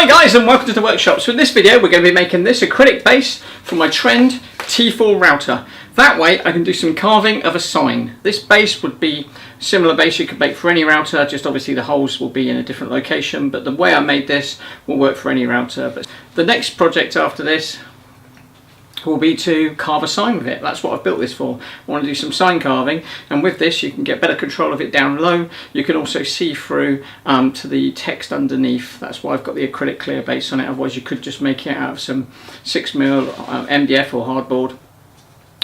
Hi guys and welcome to the workshop. So in this video we're going to be making this acrylic base for my Trend T4 router. That way I can do some carving of a sign. This base would be a similar base you could make for any router, just obviously the holes will be in a different location, but the way I made this will work for any router. But the next project after this will be to carve a sign with it. That's what I've built this for. I want to do some sign carving, and with this you can get better control of it down low. You can also see through to the text underneath. That's why I've got the acrylic clear base on it, otherwise you could just make it out of some 6mm MDF or hardboard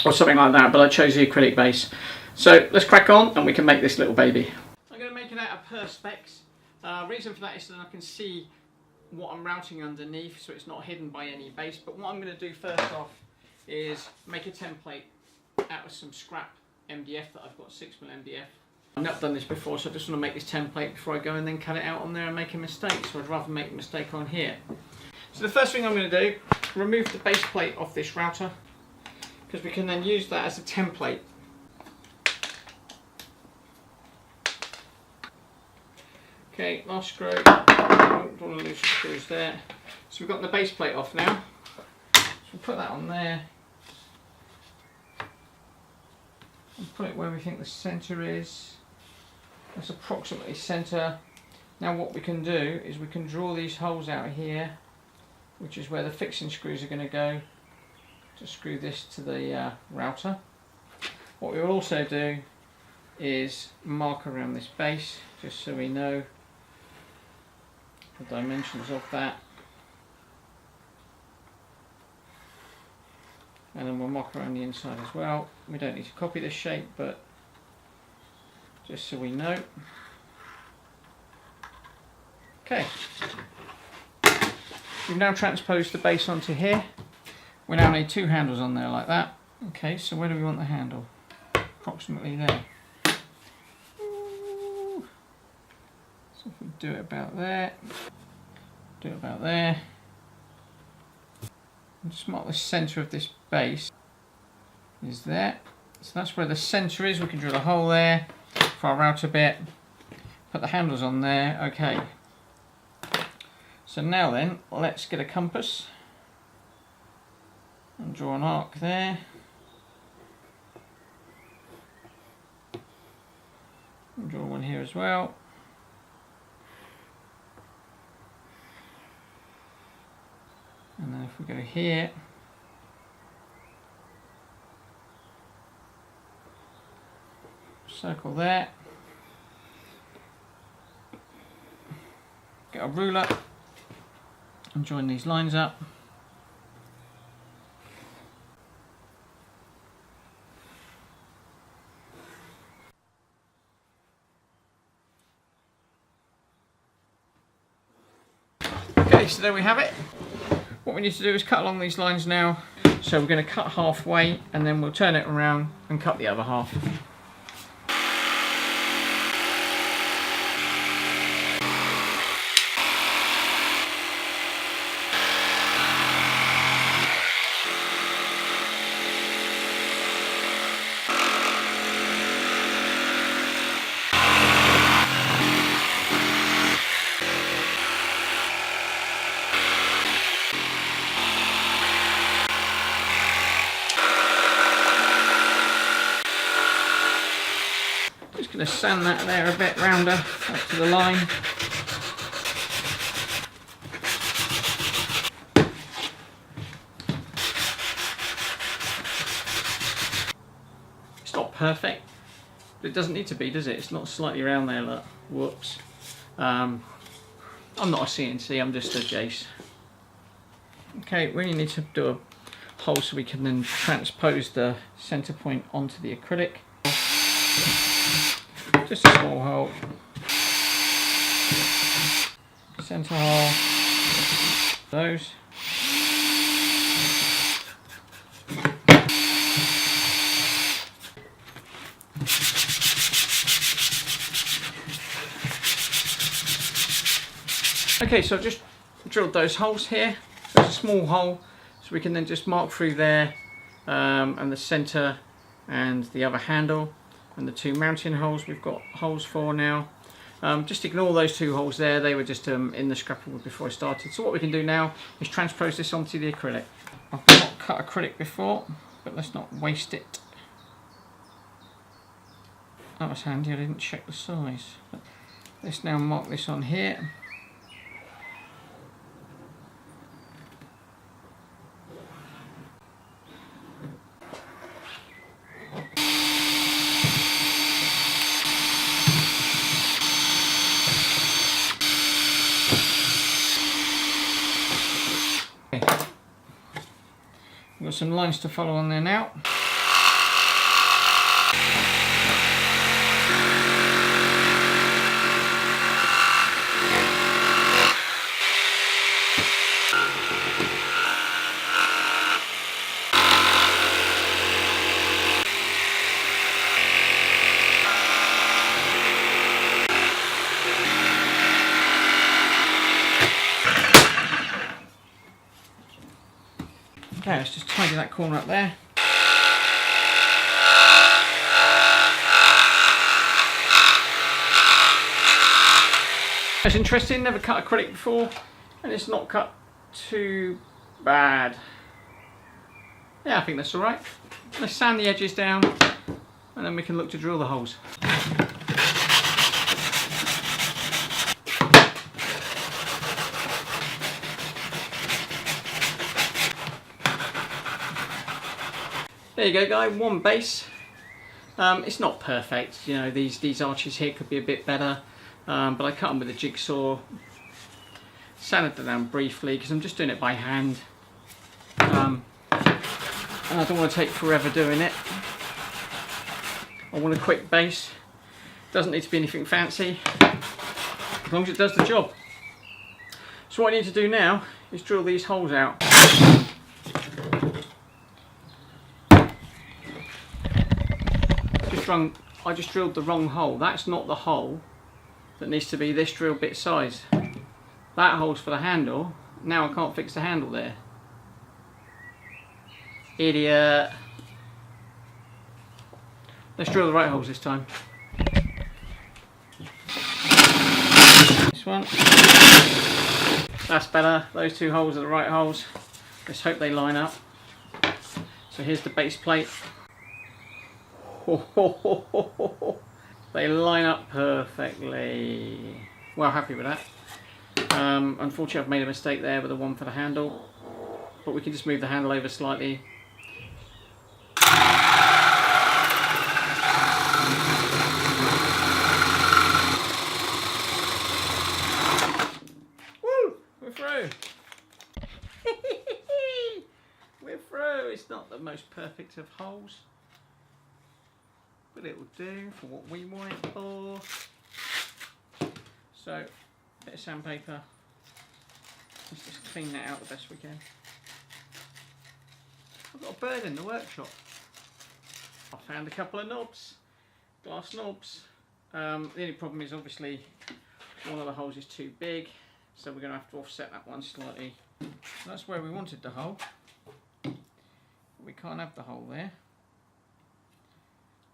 or something like that, but I chose the acrylic base. So let's crack on and we can make this little baby. I'm going to make it out of perspex. Reason for that is so that I can see what I'm routing underneath, so it's not hidden by any base. But what I'm going to do first off is make a template out of some scrap MDF that I've got, 6mm MDF. I've not done this before, so I just want to make this template before I go and then cut it out on there and make a mistake. So I'd rather make a mistake on here. So the first thing I'm going to do, remove the base plate off this router, because we can then use that as a template. Okay, last screw. Don't want to lose the screws there. So we've got the base plate off now. So we'll put that on there. And put it where we think the centre is. That's approximately centre. Now what we can do is we can draw these holes out here, which is where the fixing screws are going to go to screw this to the router. What we will also do is mark around this base, just so we know the dimensions of that. And then we'll mark around the inside as well. We don't need to copy this shape, but just so we know. Okay. We've now transposed the base onto here. We now need two handles on there like that. Okay, so where do we want the handle? Approximately there. So if we do it about there, do it about there. And just mark the centre of this base is there. So that's where the centre is. We can drill a hole there for our router bit. Put the handles on there. Okay. So now then, let's get a compass and draw an arc there. And draw one here as well. And then if we go here, circle there, get a ruler and join these lines up. Okay, so there we have it. What we need to do is cut along these lines now. So we're going to cut halfway and then we'll turn it around and cut the other half. Just going to sand that there a bit rounder up to the line. It's not perfect, but it doesn't need to be, does it? It's not slightly round there, look. Whoops. I'm not a CNC, I'm just a Jace. Okay, we only need to do a hole so we can then transpose the centre point onto the acrylic. Just a small hole, centre hole, those. Okay, so I've just drilled those holes here. There's a small hole, so we can then just mark through there and the centre and the other handle. And the two mounting holes we've got holes for now. Just ignore those two holes there, they were just in the scrapper wood before I started. So what we can do now is transpose this onto the acrylic. I've not cut acrylic before, but let's not waste it. That was handy, I didn't check the size. But let's now mark this on here. We've got some lines to follow on there now. Okay, let's just tidy that corner up there. That's interesting, never cut acrylic before, and it's not cut too bad. Yeah, I think that's alright. Let's sand the edges down, and then we can look to drill the holes. There you go, guys, one base. It's not perfect, you know, these arches here could be a bit better, but I cut them with a jigsaw, sanded them down briefly because I'm just doing it by hand, and I don't want to take forever doing it. I want a quick base, doesn't need to be anything fancy, as long as it does the job. So what I need to do now is drill these holes out. I just drilled the wrong hole. That's not the hole that needs to be this drill bit size. That hole's for the handle. Now I can't fix the handle there. Idiot. Let's drill the right holes this time. This one. That's better. Those two holes are the right holes. Let's hope they line up. So here's the base plate. They line up perfectly. Well, happy with that. Unfortunately, I've made a mistake there with the one for the handle, but we can just move the handle over slightly. Woo! We're through. We're through. It's not the most perfect of holes, but it will do for what we want it for. So, a bit of sandpaper. Let's just clean that out the best we can. I've got a bird in the workshop. I found a couple of knobs, glass knobs. The only problem is obviously one of the holes is too big, so we're going to have to offset that one slightly. That's where we wanted the hole. We can't have the hole there.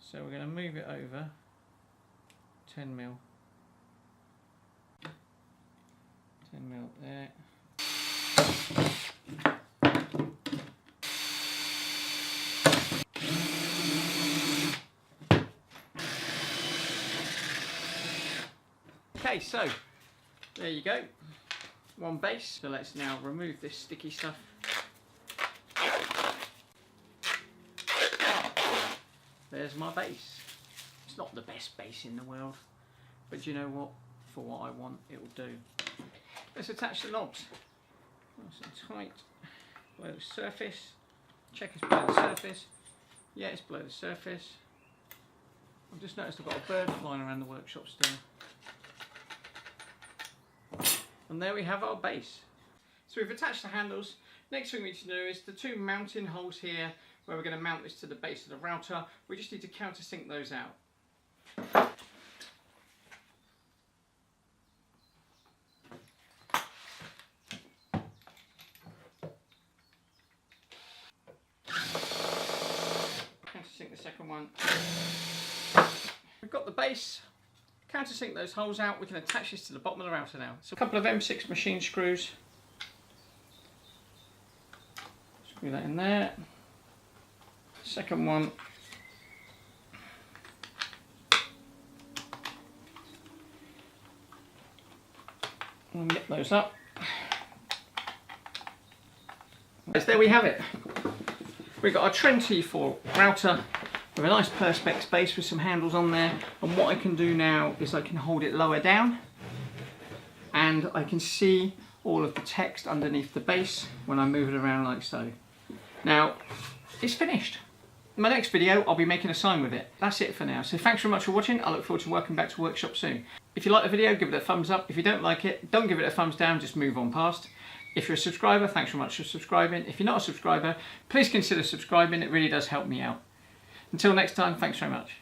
So we're going to move it over 10mm. 10mm there. Okay, so there you go. One base. So let's now remove this sticky stuff. There's my base. It's not the best base in the world, but you know what? For what I want, it will do. Let's attach the knobs. Nice and tight. Below the surface. Check it's below the surface. Yeah, it's below the surface. I've just noticed I've got a bird flying around the workshop still. And there we have our base. So we've attached the handles. Next thing we need to do is the two mounting holes here where we're going to mount this to the base of the router. We just need to countersink those out. Countersink the second one. We've got the base countersink those holes out, we can attach this to the bottom of the router now. So a couple of M6 machine screws. Screw that in there. Second one. And get those up. So there we have it. We've got our Trend T4 router with a nice perspex base with some handles on there, and what I can do now is I can hold it lower down and I can see all of the text underneath the base when I move it around like so. Now it's finished. In my next video I'll be making a sign with it. That's it for now, so thanks very much for watching. I look forward to working back to workshop soon. If you like the video, give it a thumbs up. If you don't like it, don't give it a thumbs down, just move on past. If you're a subscriber, thanks very much for subscribing. If you're not a subscriber, please consider subscribing, it really does help me out. Until next time, thanks very much.